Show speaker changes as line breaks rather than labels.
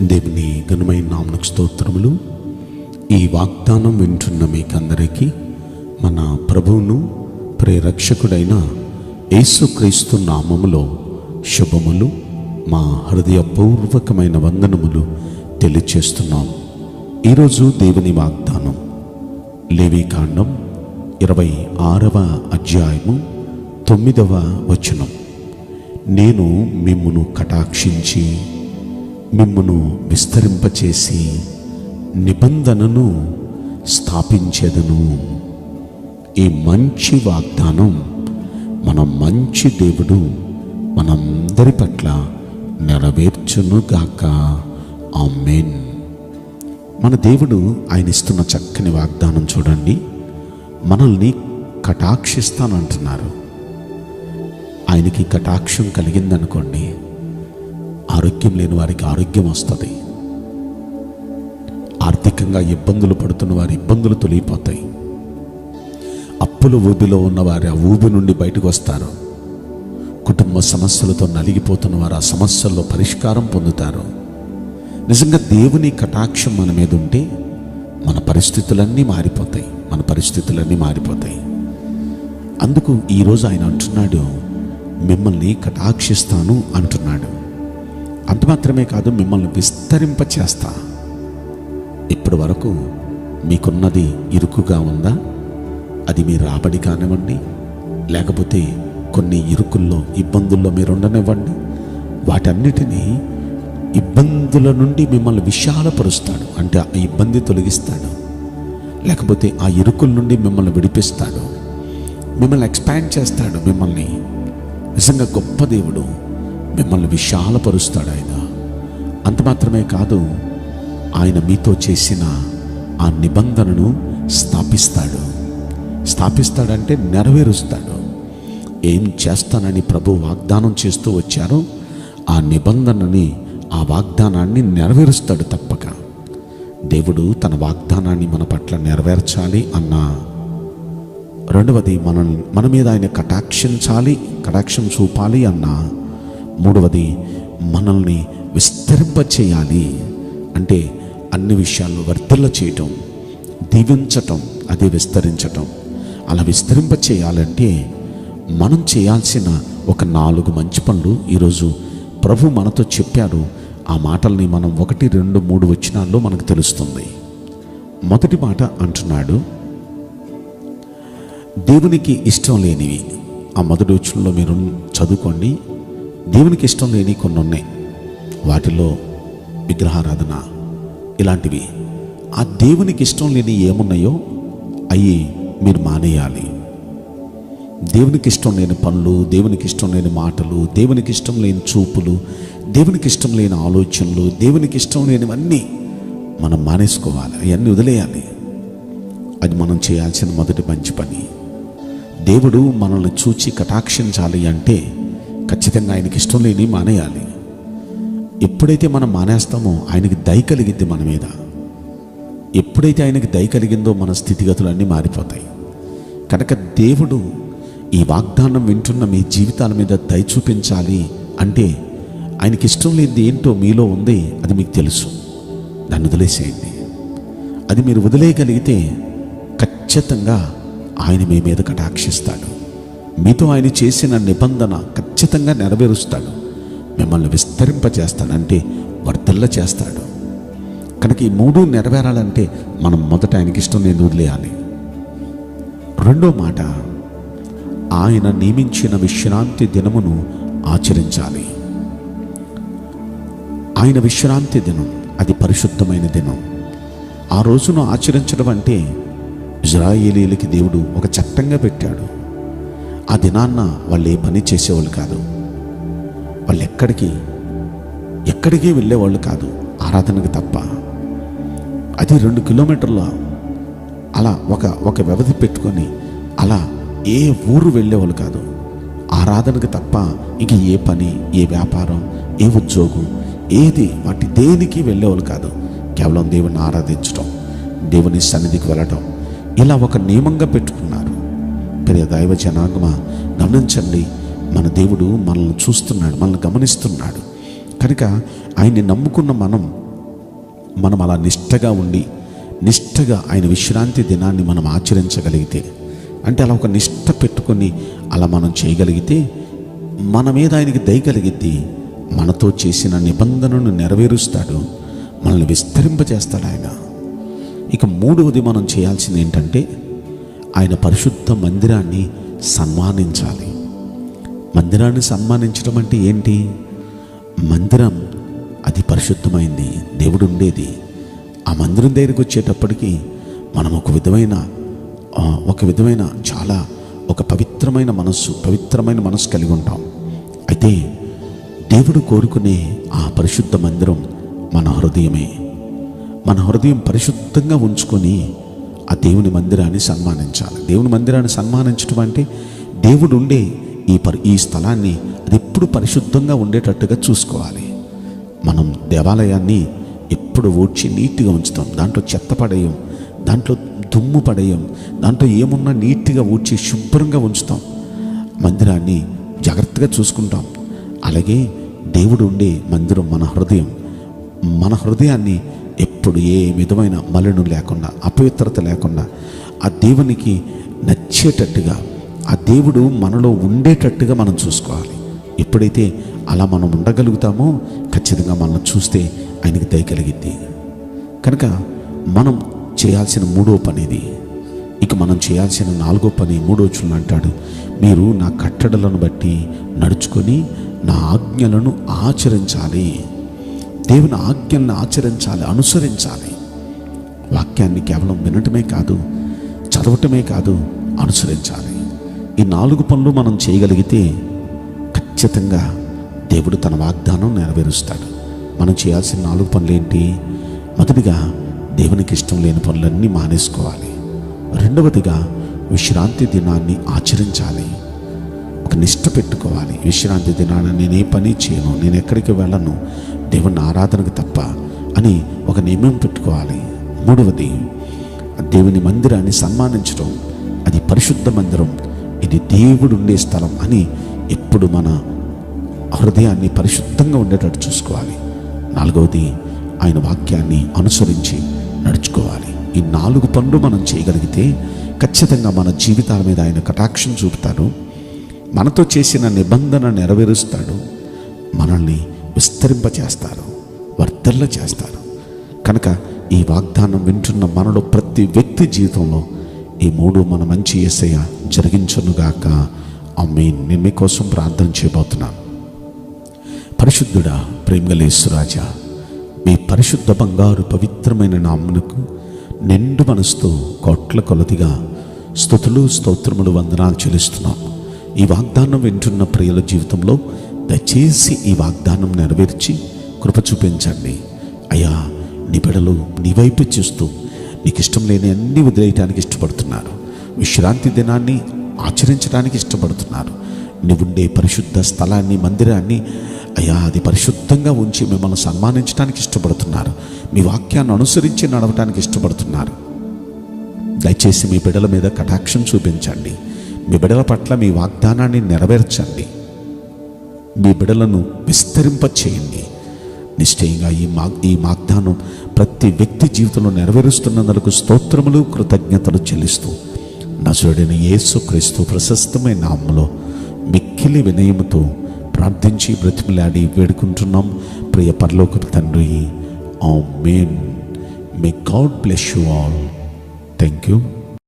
దేవుని ఘనమైన నామమునకు స్తోత్రములు. ఈ వాగ్దానం వింటున్న మీకందరికీ మన ప్రభువును ప్రేరక్షకుడైన యేసుక్రీస్తు నామములో శుభములు, మా హృదయపూర్వకమైన వందనములు తెలియచేస్తున్నాం. ఈరోజు దేవుని వాగ్దానం లేవీకాండం 26వ అధ్యాయము 9వ వచనం. నేను మిమ్మును కటాక్షించి మిమ్మును విస్తరింపచేసి నిబంధనను స్థాపించేదను. ఈ మంచి వాగ్దానం మన మంచి దేవుడు మనందరి పట్ల నెరవేర్చునుగాక. ఆమేన్. మన దేవుడు ఆయన ఇస్తున్న చక్కని వాగ్దానం చూడండి. మనల్ని కటాక్షిస్తానంటున్నారు. ఆయనకి కటాక్షం కలిగిందనుకోండి, ఆరోగ్యం లేని వారికి ఆరోగ్యం వస్తుంది. ఆర్థికంగా ఇబ్బందులు పడుతున్న వారి ఇబ్బందులు తొలగిపోతాయి. అప్పుల ఊబిలో ఉన్నవారు ఆ ఊబి నుండి బయటకు వస్తారు. కుటుంబ సమస్యలతో నలిగిపోతున్న వారు ఆ సమస్యల్లో పరిష్కారం పొందుతారు. నిజంగా దేవుని కటాక్షం మన మీద ఉంటే మన పరిస్థితులన్నీ మారిపోతాయి. అందుకు ఈరోజు ఆయన అంటున్నాడు, మిమ్మల్ని కటాక్షిస్తాను అంటున్నాడు. అంత మాత్రమే కాదు, మిమ్మల్ని విస్తరింపచేస్తా. ఇప్పటి వరకు మీకున్నది ఇరుకుగా ఉందా? అది మీ రాబడి కానివ్వండి, లేకపోతే కొన్ని ఇరుకుల్లో ఇబ్బందుల్లో మీరు ఉండనివ్వండి. వాటన్నిటినీ ఇబ్బందుల నుండి మిమ్మల్ని విశాలపరుస్తాడు. అంటే ఆ ఇబ్బంది తొలగిస్తాడు, లేకపోతే ఆ ఇరుకుల నుండి మిమ్మల్ని విడిపిస్తాడు, మిమ్మల్ని ఎక్స్పాండ్ చేస్తాడు. మిమ్మల్ని నిజంగా గొప్ప దేవుడు మిమ్మల్ని విశాలపరుస్తాడు ఆయన. అంత మాత్రమే కాదు, ఆయన మీతో చేసిన ఆ నిబంధనను స్థాపిస్తాడంటే నెరవేరుస్తాడు. ఏం చేస్తానని ప్రభు వాగ్దానం చేస్తూ వచ్చారో ఆ నిబంధనని, ఆ వాగ్దానాన్ని నెరవేరుస్తాడు తప్పక. దేవుడు తన వాగ్దానాన్ని మన పట్ల నెరవేర్చాలి అన్నా, రెండవది మన మీద ఆయన కటాక్షం చూపాలి అన్నా, మూడవది మనల్ని విస్తరింపచేయాలి. అంటే అన్ని విషయాల్లో వర్ధిల్ల చేయటం, దీవించటం, అదే విస్తరించటం. అలా విస్తరింపచేయాలంటే మనం చేయాల్సిన ఒక 4 మంచి పనులు ఈరోజు ప్రభు మనతో చెప్పారు. ఆ మాటల్ని మనం 1, 2, 3 వచనాల్లో మనకు తెలుస్తుంది. మొదటి మాట అంటున్నాడు, దేవునికి ఇష్టం లేనివి. ఆ మొదటి వచనంలో మీరు చదువుకోండి. దేవునికి ఇష్టం లేని కొన్ని ఉన్నాయి. వాటిలో విగ్రహారాధన ఇలాంటివి. ఆ దేవునికి ఇష్టం లేని ఏమున్నాయో అవి మీరు మానేయాలి. దేవునికి ఇష్టం లేని పనులు, దేవునికి ఇష్టం లేని మాటలు, దేవునికి ఇష్టం లేని చూపులు, దేవునికి ఇష్టం లేని ఆలోచనలు, దేవునికి ఇష్టం లేనివన్నీ మనం మానేసుకోవాలి. అవన్నీ వదిలేయాలి. అది మనం చేయాల్సిన మొదటి మంచి పని. దేవుడు మనల్ని చూచి కటాక్షించాలి అంటే ఖచ్చితంగా ఆయనకి ఇష్టం లేని మానేయాలి. ఎప్పుడైతే మనం మానేస్తామో ఆయనకి దయ కలిగిద్ది మన మీద. ఎప్పుడైతే ఆయనకి దయ కలిగిందో మన స్థితిగతులన్నీ మారిపోతాయి. కనుక దేవుడు ఈ వాగ్దానం వింటున్న మీ జీవితాల మీద దయ చూపించాలి అంటే ఆయనకి ఇష్టం లేనిది ఏంటో మీలో ఉంది, అది మీకు తెలుసు. దాన్ని వదిలేసేయండి. అది మీరు వదిలేయగలిగితే ఖచ్చితంగా ఆయన మీ మీద కటాక్షిస్తాడు. మీతో ఆయన చేసిన నిబంధన ఖచ్చితంగా నెరవేరుస్తాడు. మిమ్మల్ని విస్తరింపచేస్తాడంటే వర్ధిల్ల చేస్తాడు. కనుక ఈ 3 నెరవేరాలంటే మనం మొదట ఆయనకి ఇష్టం లేని వదిలేయాలి. రెండో మాట, ఆయన నియమించిన విశ్రాంతి దినమును ఆచరించాలి. ఆయన విశ్రాంతి దినం అది పరిశుద్ధమైన దినం. ఆ రోజును ఆచరించడం అంటే ఇజ్రాయేలీలకి దేవుడు ఒక చట్టంగా పెట్టాడు. ఆ దినాన్న వాళ్ళు ఏ పని చేసేవాళ్ళు కాదు. వాళ్ళు ఎక్కడికి వెళ్ళేవాళ్ళు కాదు, ఆరాధనకు తప్ప. అది 2 కిలోమీటర్ల అలా ఒక వ్యవధి పెట్టుకొని అలా ఏ ఊరు వెళ్ళేవాళ్ళు కాదు, ఆరాధనకు తప్ప. ఇంక ఏ పని, ఏ వ్యాపారం, ఏ ఉద్యోగం, ఏది వాటి దేనికి వెళ్ళేవాళ్ళు కాదు. కేవలం దేవుని ఆరాధించటం, దేవుని సన్నిధికి వెళ్ళటం, ఇలా ఒక నియమంగా పెట్టుకున్నారు. ప్రియ దైవ జనాంగమా, గమనించండి. మన దేవుడు మనల్ని చూస్తున్నాడు, మనల్ని గమనిస్తున్నాడు. కనుక ఆయన్ని నమ్ముకున్న మనం మనం అలా నిష్టగా ఉండి నిష్టగా ఆయన విశ్రాంతి దినాన్ని మనం ఆచరించగలిగితే, అంటే అలా ఒక నిష్ట పెట్టుకొని అలా మనం చేయగలిగితే మన మీద ఆయనకి దయ కలిగిద్ది. మనతో చేసిన నిబంధనను నెరవేరుస్తాడు, మనల్ని విస్తరింపజేస్తాడు ఆయన. ఇక మూడవది మనం చేయాల్సింది ఏంటంటే ఆయన పరిశుద్ధ మందిరాన్ని సన్మానించాలి. మందిరాన్ని సన్మానించడం అంటే ఏంటి? మందిరం అది పరిశుద్ధమైంది, దేవుడు ఉండేది. ఆ మందిరం దగ్గరికి వచ్చేటప్పటికి మనం ఒక విధమైన చాలా ఒక పవిత్రమైన మనస్సు కలిగి ఉంటాం. అయితే దేవుడు కోరుకునే ఆ పరిశుద్ధ మందిరం మన హృదయమే. మన హృదయం పరిశుద్ధంగా ఉంచుకొని ఆ దేవుని మందిరాన్ని సన్మానించాలి. దేవుని మందిరాన్ని సన్మానించడం అంటే దేవుడు ఉండే ఈ స్థలాన్ని అది ఎప్పుడు పరిశుద్ధంగా ఉండేటట్టుగా చూసుకోవాలి. మనం దేవాలయాన్ని ఎప్పుడు ఊడ్చి నీట్గా ఉంచుతాం, దాంట్లో చెత్త పడేయం, దాంట్లో దుమ్ము పడేయం, దాంట్లో ఏమున్నా నీట్గా ఊడ్చి శుభ్రంగా ఉంచుతాం. మందిరాన్ని జాగ్రత్తగా చూసుకుంటాం. అలాగే దేవుడు ఉండే మందిరం మన హృదయాన్ని ఎప్పుడు ఏ విధమైన మలినం లేకుండా, అపవిత్రత లేకుండా ఆ దేవునికి నచ్చేటట్టుగా, ఆ దేవుడు మనలో ఉండేటట్టుగా మనం చూసుకోవాలి. ఎప్పుడైతే అలా మనం ఉండగలుగుతామో ఖచ్చితంగా మనం చూస్తే ఆయనకి దయ కలిగిద్ది. కనుక మనం చేయాల్సిన మూడో పని ఇది. ఇక మనం చేయాల్సిన నాలుగో పని 3వ వచనంలో అంటాడు, మీరు నా కట్టడలను బట్టి నడుచుకొని నా ఆజ్ఞలను ఆచరించాలి. దేవుని ఆజ్ఞలను ఆచరించాలి, అనుసరించాలి. వాక్యాన్ని కేవలం వినటమే కాదు, చదవటమే కాదు, అనుసరించాలి. ఈ 4 పనులు మనం చేయగలిగితే ఖచ్చితంగా దేవుడు తన వాగ్దానం నెరవేరుస్తాడు. మనం చేయాల్సిన 4 పనులు ఏంటి? మొదటిగా దేవునికి ఇష్టం లేని పనులన్నీ మానేసుకోవాలి. రెండవదిగా విశ్రాంతి దినాన్ని ఆచరించాలి. ఒక నిష్ట పెట్టుకోవాలి. విశ్రాంతి దినాన్ని నేను ఏ పని చేయను, నేను ఎక్కడికి వెళ్ళను, దేవుని ఆరాధనకు తప్ప అని ఒక నియమం పెట్టుకోవాలి. మూడవది దేవుని మందిరాన్ని సన్మానించడం. అది పరిశుద్ధ మందిరం, ఇది దేవుడు ఉండే స్థలం అని ఎప్పుడు మన హృదయాన్ని పరిశుద్ధంగా ఉండేటట్టు చూసుకోవాలి. నాలుగవది ఆయన వాక్యాన్ని అనుసరించి నడుచుకోవాలి. ఈ 4 పనులు మనం చేయగలిగితే ఖచ్చితంగా మన జీవితాల మీద ఆయన కటాక్షం చూపుతాడు, మనతో చేసిన నిబంధన నెరవేరుస్తాడు, మనల్ని విస్తరింపచేస్తారు, వర్ధల్ల చేస్తారు. కనుక ఈ వాగ్దానం వింటున్న మనలో ప్రతి వ్యక్తి జీవితంలో ఈ 3 మన మంచి యేసయ్య జరిగించునుగాక. ఆమేన్. నేను మీకోసం ప్రార్థన చేయబోతున్నాను. పరిశుద్ధుడా, ప్రేమగల యేసురాజా, మీ పరిశుద్ధ బంగారు పవిత్రమైన నామమునకు నిండు మనసుతో కోట్ల కొలదిగా స్తుతులు, స్తోత్రములు, వందనాలు చెల్లిస్తున్నాం. ఈ వాగ్దానం వింటున్న ప్రియుల జీవితంలో దయచేసి ఈ వాగ్దానం నెరవేర్చి కృప చూపించండి. అయ్యా, నీ బిడ్డలు నీ వైపు చూస్తూ నీకు ఇష్టం లేని అన్ని వదిలేయటానికి ఇష్టపడుతున్నారు. విశ్రాంతి దినాన్ని ఆచరించడానికి ఇష్టపడుతున్నారు. నీవుండే పరిశుద్ధ స్థలాన్ని, మందిరాన్ని అయ్యా అది పరిశుద్ధంగా ఉంచి మిమ్మల్ని సన్మానించడానికి ఇష్టపడుతున్నారు. మీ వాక్యాన్ని అనుసరించి నడవటానికి ఇష్టపడుతున్నారు. దయచేసి మీ బిడ్డల మీద కటాక్షం చూపించండి. మీ బిడ్డల పట్ల మీ వాగ్దానాన్ని నెరవేర్చండి. మీ బిడ్డలను విస్తరింపచేయండి. నిశ్చయంగా ఈ వాగ్దానం ప్రతి వ్యక్తి జీవితంలో నెరవేరుస్తున్నందుకు స్తోత్రములు, కృతజ్ఞతలు చెల్లిస్తూ నజరుడైన యేసుక్రీస్తు ప్రశస్తమైన నామములో మిక్కిలి వినయముతో ప్రార్థించి బ్రతిమలాడి వేడుకుంటున్నాం ప్రియ పరలోకపు తండ్రి. ఆమేన్. May God bless you all. Thank you.